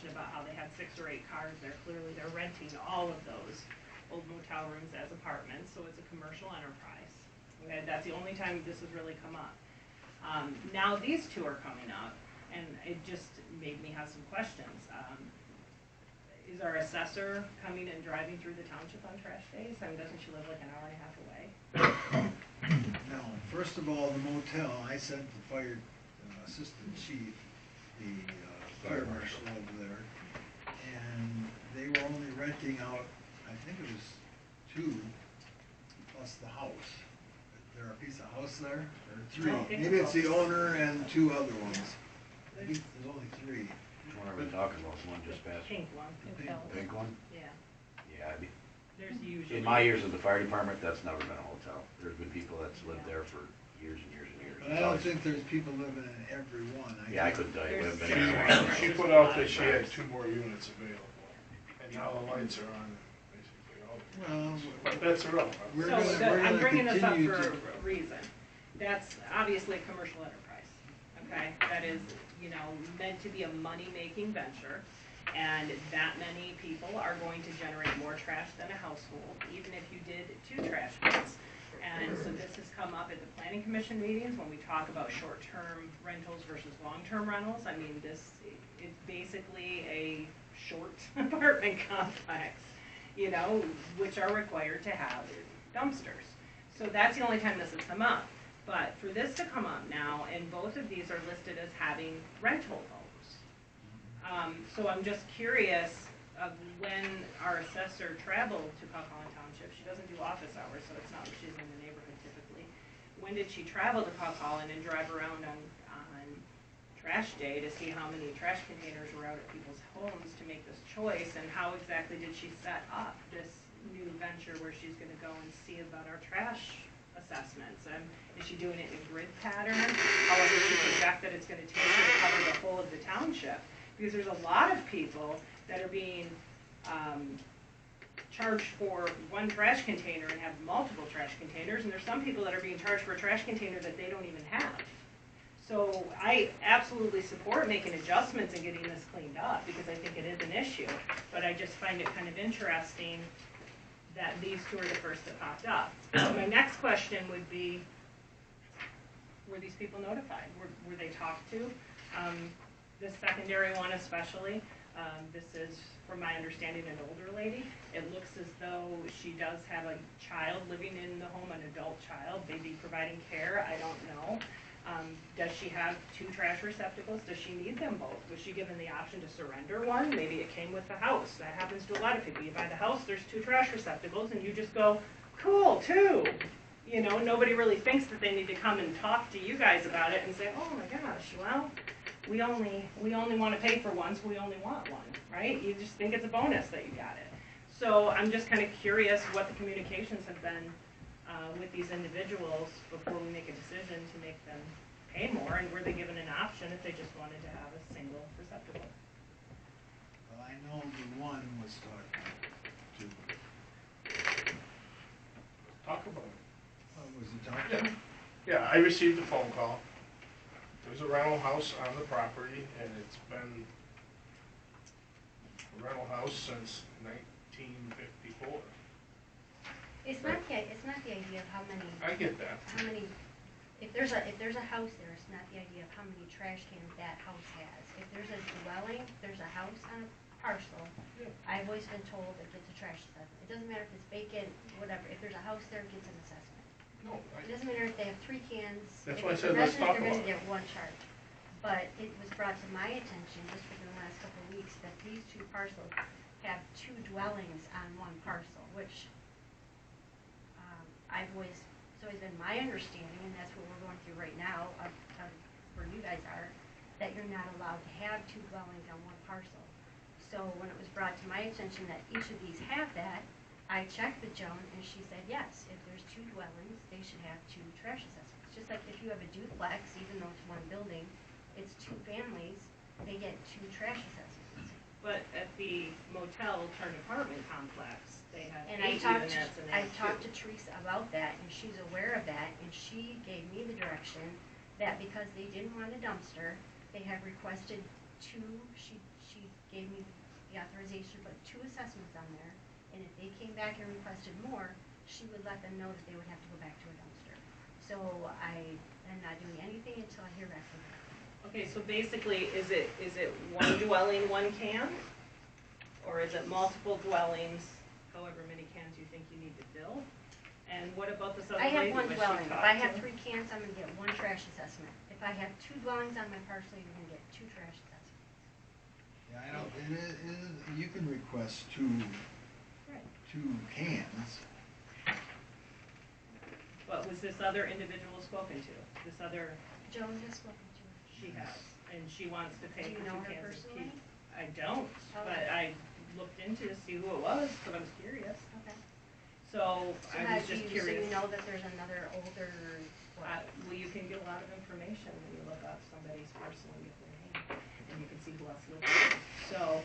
mentioned about how they had 6 or 8 cars there. Clearly, they're renting all of those old motel rooms as apartments, so it's a commercial enterprise. Okay, that's the only time this has really come up. Now these two are coming up, and it just made me have some questions. Is our assessor coming and driving through the township on trash days? I mean, doesn't she live like an hour and a half away? No, first of all, the motel, I sent the fire assistant chief, the fire marshal over there, and they were only renting out, I think it was 2 plus the house. Is there a piece of house there? Or 3? No, I think Maybe it's it's the all- owner and 2 other ones. I think there's only 3. What are we talking about, the one just past? Pink one. The pink Pink one? Yeah. Yeah, I mean, There's usually. in my years at the fire department, that's never been a hotel. There's been people that's lived there for years and years and years. But I don't think there's people living in every one. Yeah, I couldn't tell you, we haven't been There's there in a six, while. right? She put out that she had 2 more units available, and now the lights are on, basically, all the Well, but that's irrelevant. We're So gonna I'm bringing this up continue for to- a reason. That's obviously a commercial enterprise, okay? That is, you know, meant to be a money-making venture, and that many people are going to generate more trash than a household, even if you did 2 trash cans. And so this has come up at the planning commission meetings when we talk about short-term rentals versus long-term rentals. I mean, this is basically a short apartment complex, you know, which are required to have dumpsters. So that's the only time this has come up. But for this to come up now, and both of these are listed as having rental homes. So I'm just curious of when our assessor traveled to Cucahoga Township. She doesn't do office hours, so it's not like she's in the neighborhood typically. When did she travel to Cucahoga and drive around on trash day to see how many trash containers were out at people's homes to make this choice, and how exactly did she set up this new venture where she's going to go and see about our trash assessments? Is she doing it in a grid pattern? How long does she project that it's going to take her to cover the whole of the township? Because there's a lot of people that are being charged for 1 trash container and have multiple trash containers, and there's some people that are being charged for a trash container that they don't even have. So I absolutely support making adjustments and getting this cleaned up, because I think it is an issue, but I just find it kind of interesting that these 2 are the first that popped up. So my next question would be, were these people notified? Were they talked to? This secondary one especially, this is, from my understanding, an older lady. It looks as though she does have a child living in the home, an adult child, maybe providing care, I don't know. Does she have 2 trash receptacles? Does she need them both? Was she given the option to surrender one? Maybe it came with the house. That happens to a lot of people. You buy the house, there's 2 trash receptacles, and you just go, cool, 2. You know, nobody really thinks that they need to come and talk to you guys about it and say, oh my gosh, well, we only want to pay for one, so we only want one, right? You just think it's a bonus that you got it. So I'm just kind of curious what the communications have been with these individuals before we make a decision to make them pay more, and were they given an option if they just wanted to have a single receptacle? Well, I know the one was talked to. Talk about it. Was it talked Yeah. to? Yeah, I received a phone call. There's a rental house on the property, and it's been a rental house since 1954. It's not the idea of how many, I get that. if there's a house there, it's not the idea of how many trash cans that house has. If there's a dwelling, there's a house on a parcel, Yeah. I've always been told it gets a trash assessment. It doesn't matter if it's vacant, whatever, if there's a house there, it gets an assessment. No, It doesn't matter if they have 3 cans. That's if why I it's said a let's resident, talk they're about gonna it. get 1 charge. But it was brought to my attention just within the last couple of weeks that these 2 parcels have 2 dwellings on 1 parcel, which it's always been my understanding, and that's what we're going through right now, of where you guys are, that you're not allowed to have 2 dwellings on 1 parcel. So when it was brought to my attention that each of these have that, I checked with Joan, and she said, yes, if there's 2 dwellings, they should have 2 trash assessments. Just like if you have a duplex, even though it's 1 building, it's 2 families, they get 2 trash assessments. But at the motel turned apartment complex, they have And 8 units and they I have talked 2. to Teresa about that, and she's aware of that, and she gave me the direction that because they didn't want a dumpster, they have requested 2, she gave me the authorization to put 2 assessments on there, and if they came back and requested more, she would let them know that they would have to go back to a dumpster. So I am not doing anything until I hear back from her. Okay, so basically, is it one dwelling, one can? Or is it multiple dwellings, however many cans you think you need to fill? And what about this other I have lady? one Was she dwelling. If talked I have to? 3 cans, I'm gonna get 1 trash assessment. If I have 2 dwellings on my parcel, you're gonna get 2 trash assessments. Yeah, I don't, you can request two Right. cans. But was this other individual spoken to? This other, Joan has spoken to her. she has, and she wants to pay Do you for 2 know her cans of personally? tea. I don't, Oh. but I looked into to see who it was, but I was curious. Okay. So So I how was do just you, so curious. you know that there's another older, what? Well, you can get a lot of information when you look up somebody's personal with their name, and you can see who else lives there. So,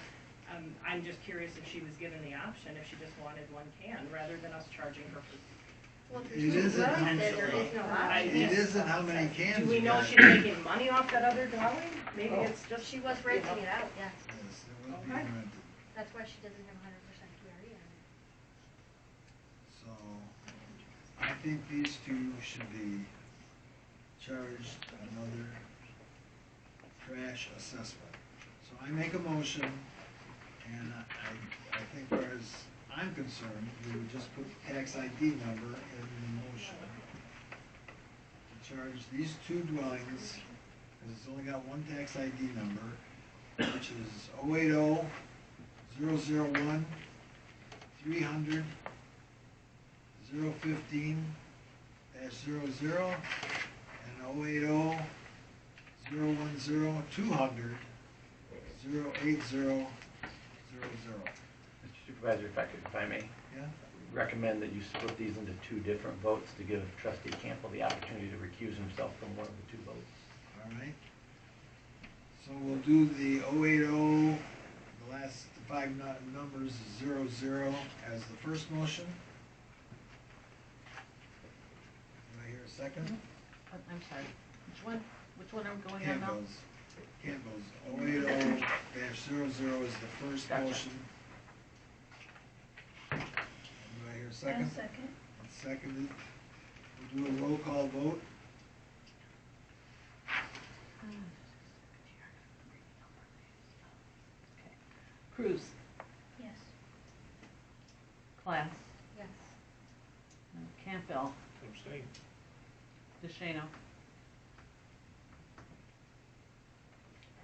I'm just curious if she was given the option, if she just wanted 1 can, rather than us charging her for. Well, if It there's isn't two how dwellings, many- there is no I- option. It isn't how many cans Do we you know got. she's making money off that other dwelling? Maybe Oh. it's just. She was renting it out, yes. Yes, it was being Okay. rented. That's why she doesn't have 100% PRE on it. So, I think these 2 should be charged another trash assessment. So I make a motion, and I think as far as I'm concerned, we would just put tax ID number in the motion. To charge these 2 dwellings, because it's only got 1 tax ID number, which is 080-001 300 015-00 and 080-010 200 08000. Mr. Supervisor, if I may, Yeah? recommend that you split these into 2 different votes to give trustee Campbell the opportunity to recuse himself from one of the 2 votes. All right. So we'll do the 080, the last 5 numbers, 00 as the first motion. Do I hear a second? I'm sorry, which one are we going on now? Campbell's 080-00 is the first Gotcha. motion. Do I hear a second? Second. It's seconded. We'll do a roll call vote. Cruz, Yes. Class, Yes. Campbell, Abstain. DeShano,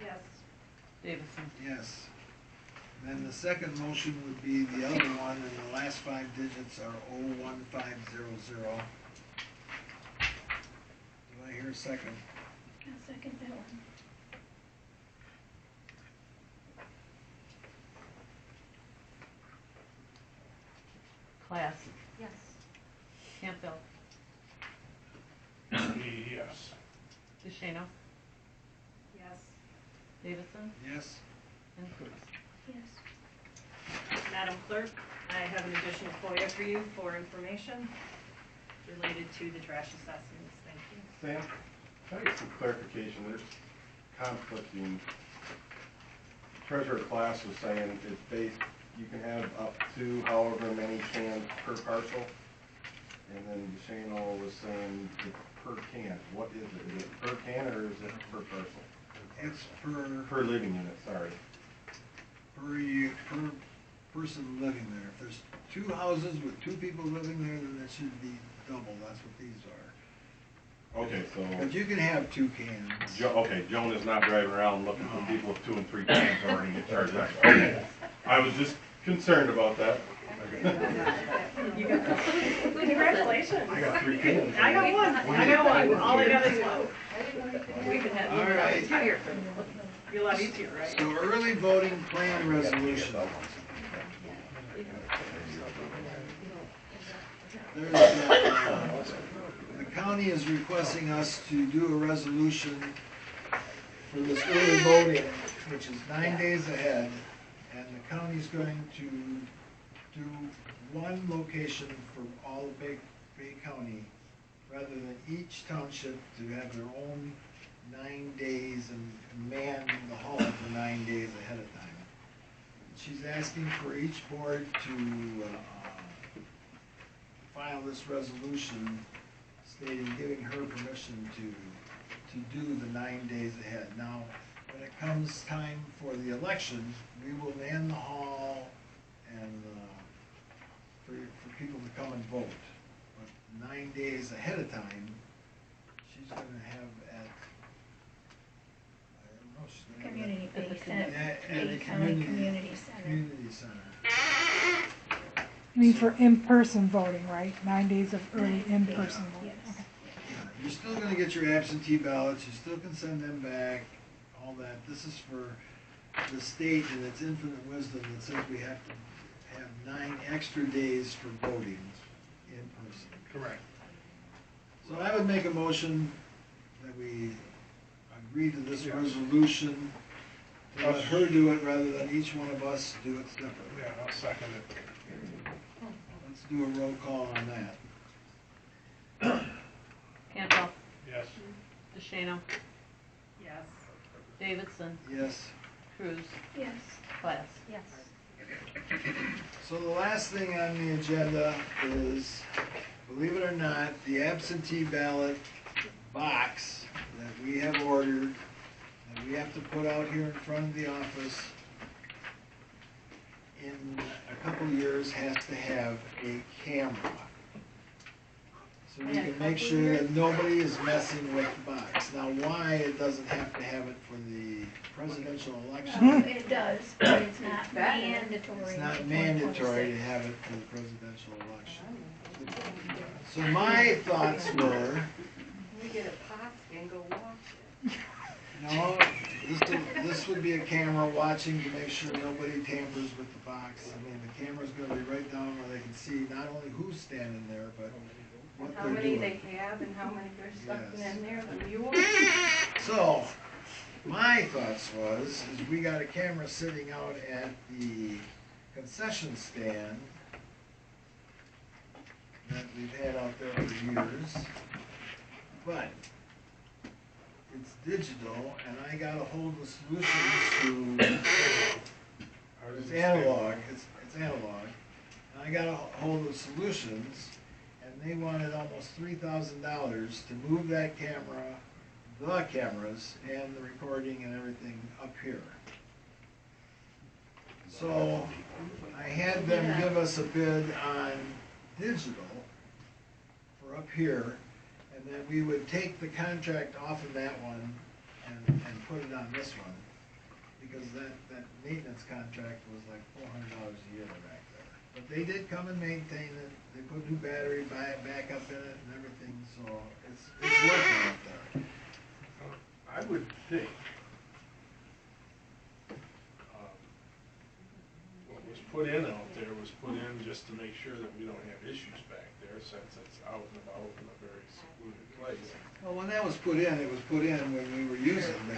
Yes. Davison. Yes. Then the second motion would be the other one, and the last 5 digits are 01500. Do I hear a second? I'll second that one. Class, Yes. Campbell, Yes. DeShano, Yes. Davison, Yes? and Cruz. Yes. Madam Clerk, I have an additional FOIA for you for information related to the trash assessments. Thank you. Sam, can I get some clarification? There's conflicting. Treasurer Class was saying it's based, you can have up to however many cans per parcel. And then Shane was saying it's per can. What is it? Is it per can or is it per parcel? It's Per living unit, sorry. per person living there. If there's 2 houses with 2 people living there, then it should be double. That's what these are. Okay, But so, you can have 2 cans. okay, Joan is not driving around looking for people with 2 and 3 cans already get charged extra. Okay. I was just concerned about that. You got Congratulations. I got 3 cans. I got one. All I got is one. We could have, All right. Be a lot easier, right? So early voting plan resolution. The county is requesting us to do a resolution for this early voting, which is 9 days ahead. And the county's going to do one location for all of Bay County, rather than each township to have their own 9 days and man the hall for 9 days ahead of time. she's asking for each board to file this resolution stating, giving her permission to do the 9 days ahead. Now, when it comes time for the election, we will man the hall and for people to come and vote. But 9 days ahead of time, she's gonna have at, I don't know, she's gonna have Community base at at the Lee County Community Center. Community center. I mean, for in-person voting, right? 9 days of early in-person voting. Yes. Okay. You're still gonna get your absentee ballots, you still can send them back, all that. This is for the state and its infinite wisdom that says we have to have 9 extra days for voting in person. Correct. So I would make a motion that we agree to this Yes. resolution, to let her do it rather than each one of us do it separately. Yeah, I'll second it. Let's do a roll call on that. Campbell, Yes. DeShano, Yes. Davidson, Yes. Cruz, Yes. Class. Yes. So the last thing on the agenda is, believe it or not, the absentee ballot box that we have ordered, that we have to put out here in front of the office in a couple years has to have a camera. So we can make sure that nobody is messing with the box. Now, why it doesn't have to have it for the presidential election, It does, but it's not mandatory. it's until not mandatory to 2026. have it for the presidential election. So my thoughts were, We get a pop and go watch it. no, this would be a camera watching to make sure nobody tampers with the box. I mean, the camera's gonna be right down where they can see not only who's standing there, but what How they're many doing. they have and how many they're stuffing Yes. in there, the mule. So, my thoughts was, is we got a camera sitting out at the concession stand that we've had out there for years, but it's digital, and I got a hold of Solutions to, it's analog, it's analog, and I got a hold of Solutions, and they wanted almost $3,000 to move that camera, the cameras, and the recording and everything up here. So, I had them give us a bid on digital for up here, and then we would take the contract off of that one and put it on this one, because that maintenance contract was like $400 a year back there. But they did come and maintain it, they put new battery back up in it and everything, so it's working up there. I would think, what was put in out there was put in just to make sure that we don't have issues back there, since it's out and about in a very secluded place. Well, when that was put in, it was put in when we were using the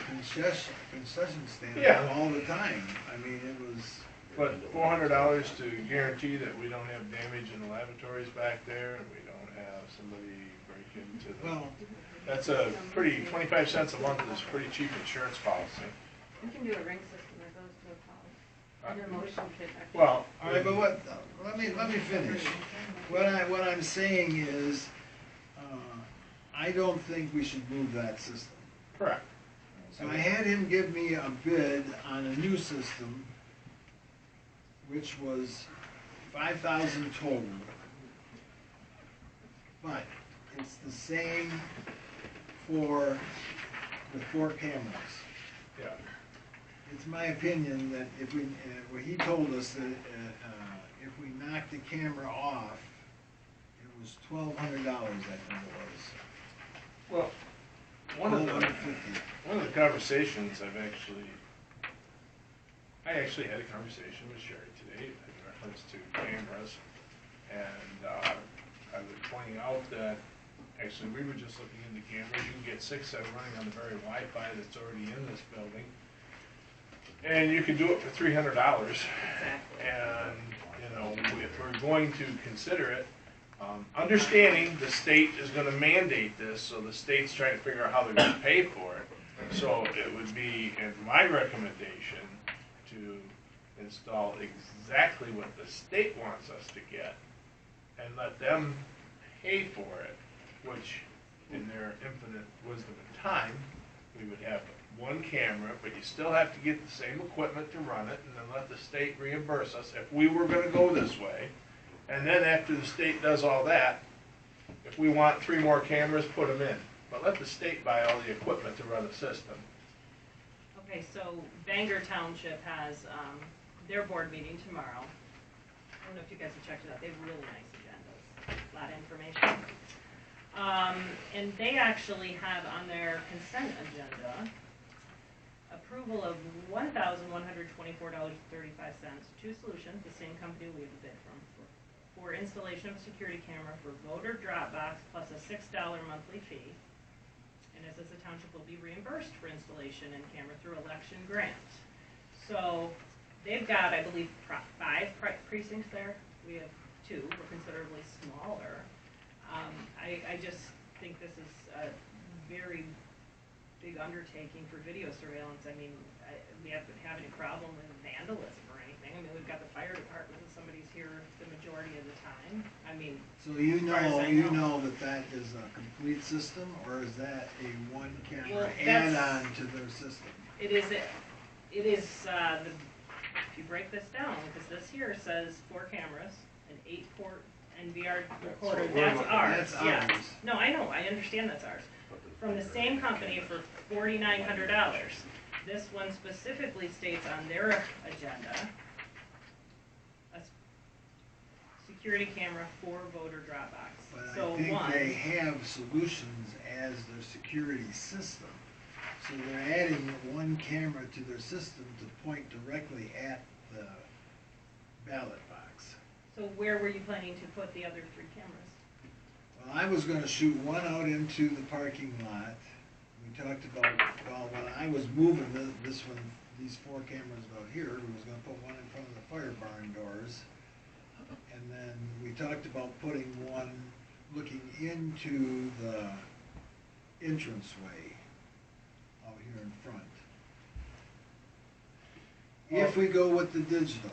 concession stand Yeah. all the time. I mean, it was, But $400 to guarantee that we don't have damage in the lavatories back there, and we don't have somebody break into the, well, that's a pretty, 25 cents a month is a pretty cheap insurance policy. We can do a ring system that goes to a pole, and a motion picture. Well, all right, but let me finish. What I'm saying is, I don't think we should move that system. correct. So I had him give me a bid on a new system, which was 5,000 total. But it's the same for the 4 cameras. Yeah. It's my opinion that if we, well, he told us that if we knocked the camera off, it was $1,200, I think it was. Well, one of the $1,250. conversations I actually had a conversation with Sherry today in reference to cameras, and I was pointing out that, actually, we were just looking into cameras. You can get 6 that are running on the very Wi-Fi that's already in this building, and you can do it for $300. And, you know, if we're going to consider it, understanding the state is gonna mandate this, so the state's trying to figure out how they're gonna pay for it. So it would be, and my recommendation to, install exactly what the state wants us to get and let them pay for it, which in their infinite wisdom and time, we would have one camera, but you still have to get the same equipment to run it, and then let the state reimburse us if we were gonna go this way. And then after the state does all that, if we want 3 more cameras, put them in. But let the state buy all the equipment to run the system. Okay, so Bangor Township has, their board meeting tomorrow. I don't know if you guys have checked it out, they have really nice agendas, a lot of information. And they actually have on their consent agenda, approval of $1,124.35 to Solution, the same company we have a bid from, for installation of a security camera for voter drop box plus a $6 monthly fee. And it says the township will be reimbursed for installation and camera through election grant. So they've got, I believe, 5 precincts there. We have 2, we're considerably smaller. I just think this is a very big undertaking for video surveillance. I mean, we haven't had any problem with vandalism or anything. I mean, we've got the fire department, and somebody's here the majority of the time. I mean, So you as far as I know. know that is a complete system, or is that a one Well, camera that's- add-on to their system? it is, if you break this down, because this here says 4 cameras, an 8-port NVR recorder, what we're that's looking at. ours, That's yeah. ours. No, I know, I understand that's ours. From the same company for $4,900. This one specifically states on their agenda, a security camera for voter drop box. But So I think one, they have Solutions as their security system. So they're adding one camera to their system to point directly at the ballot box. so where were you planning to put the other 3 cameras? Well, I was gonna shoot one out into the parking lot. We talked about, well, when I was moving this one, these 4 cameras out here, we was gonna put one in front of the fire barn doors. And then we talked about putting one looking into the entranceway out here in front. If we go with the digital,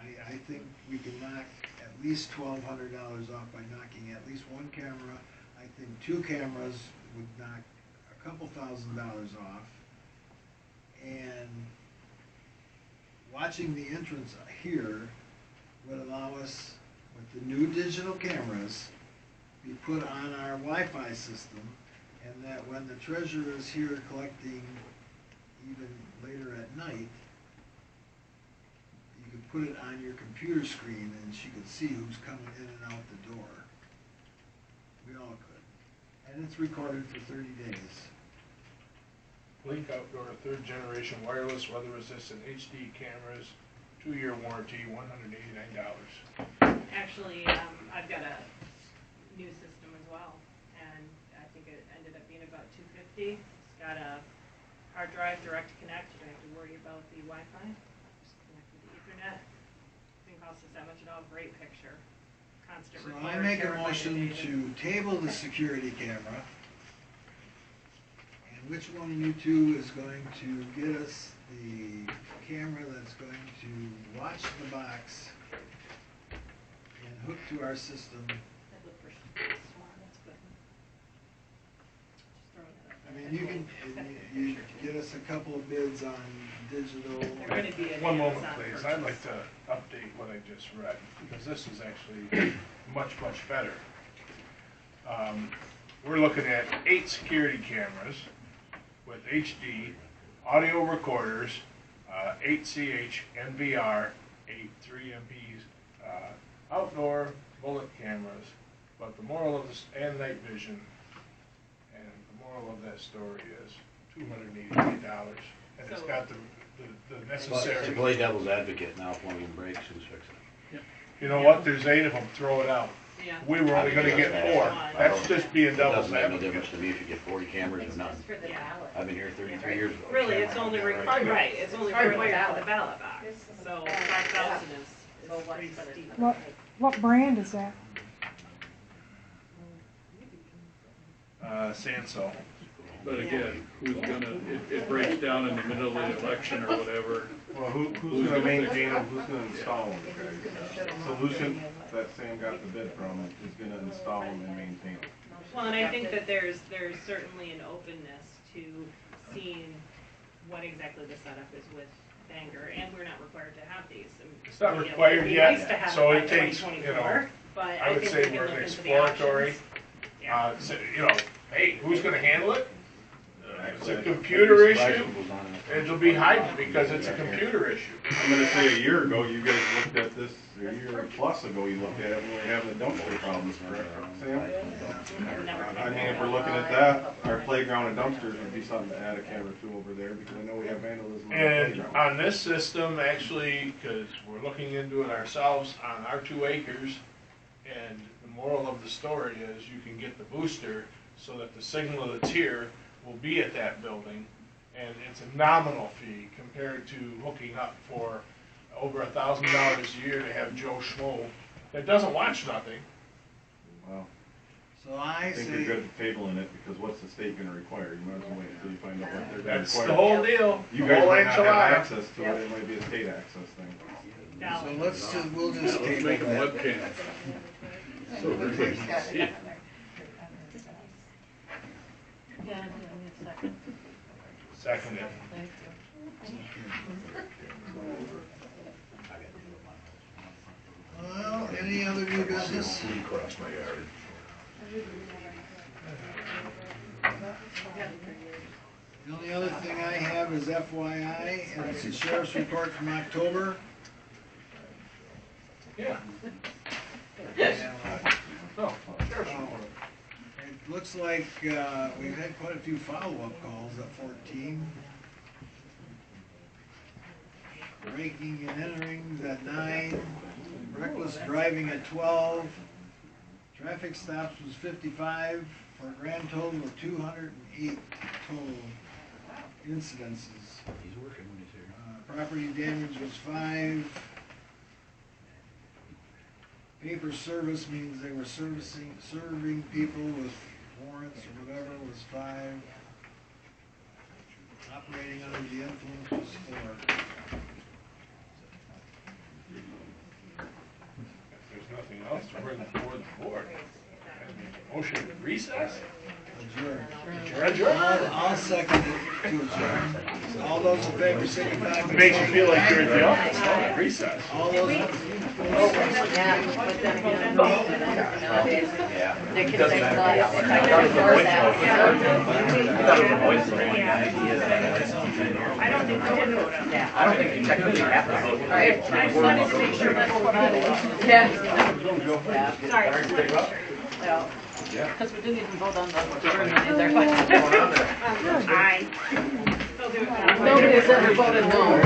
I think we can knock at least $1,200 off by knocking at least one camera. I think 2 cameras would knock a couple $1,000s off. And watching the entrance here would allow us, with the new digital cameras, be put on our Wi-Fi system, and that when the treasurer is here collecting even later at night, you could put it on your computer screen and she could see who's coming in and out the door. We all could. And it's recorded for 30 days. Blink Outdoor 3rd generation wireless weather resistant HD cameras, 2-year warranty, $189. Actually, I've got a new system as well, and I think it ended up being about $250. It's got a hard drive, direct connect, you don't have to worry about the Wi-Fi. Just connect with the Ethernet. Didn't cost us that much at all, great picture. Constant So record, I make a terabyte motion data. to table the security camera. And which one of you 2 is going to get us the camera that's going to watch the box and hook to our system? That looked pretty small, that's good. Just throwing that up I there. mean, you can, you get us a couple of bids on digital. They're gonna be an One moment, Amazon please. I'd like purchase. to update what I just read, because this is actually much, much better. We're looking at 8 security cameras with HD, audio recorders, 8 CH NVR, 8 3MPs, outdoor bullet cameras, but the moral of this, and night vision, and the moral of that story is $288, and it's So- got the But to necessary. play devil's advocate, now if one of them breaks, who's fixing it? You know what, there's 8 of them, throw it out. Yeah. We were only gonna get 4, that's just being It devil's doesn't make no advocate. difference to me if you get 40 cameras or none. Just for the Yeah. ballot. I've been here 33 years ago. Really, it's only required, right, it's only Hard required for ballot. the ballot box, so 5,000 is pretty steep. What brand is that? Sanso. But again, who's gonna, it breaks down in the middle of the election or whatever. Well, who's gonna maintain them, who's gonna install them? Solution that Sam got the bid from is gonna install them and maintain them. Well, and I think that there's certainly an openness to seeing what exactly the setup is with Bangor, and we're not required to have these. It's not You know, required it'd be yet, nice to have so it it by takes, you know, 2024, but I would think say we can we're look an into the exploratory. options. Yeah. So, you know, hey, who's gonna handle it? It's a computer issue, it'll be heightened because it's a computer issue. I'm gonna say a year ago, you guys looked at this, a year plus ago, you looked at it when we were having the dumpster problems, correct, Sam? I mean, if we're looking at that, our playground and dumpsters would be something to add a camera to over there, because I know we have vandalism on the And playground. on this system, actually, because we're looking into it ourselves, on our 2 acres, and the moral of the story is you can get the booster so that the signal that's here will be at that building, and it's a nominal fee compared to hooking up for over $1,000 a year to have Joe Schmo that doesn't watch nothing. Well, So I I think say, you're good at tabling it, because what's the state gonna require? You might as well wait until you find out what they're gonna That's require. the whole deal, You the guys whole might not have enchilada. access to it, it might be a state access thing. Now, so we'll just Let's table make a that. webcam. So everybody can see it. Yeah, I need a second. Seconded. Thank you. Well, any other new business? Cross my yard. The only other thing I have is FYI, and it's the sheriff's report from October. Yeah. No. It looks like, we've had quite a few follow-up calls at 14. Breaking and entering at 9, reckless driving at 12, traffic stops was 55, for a grand total of 208 total incidences. He's working when he's here. Property damage was 5. Paper service means they were serving people with warrants or whatever was 5. Operating under the influence was 4. If there's nothing else to bring before the board, motion to recess? Adjourn. I'll second it to adjourn. All those in favor signify by Makes you saying feel like you're at the aye. office, huh? Recess. All those, Yeah. They can say, well, if I can afford that. I don't think we did vote on that. I don't think you technically have to vote. All right, I just wanted to make sure that's what I was. Yeah. Sorry. Yeah, because we didn't even vote on the adjournment either. Aye. They'll do it now. Nobody's ever voted no.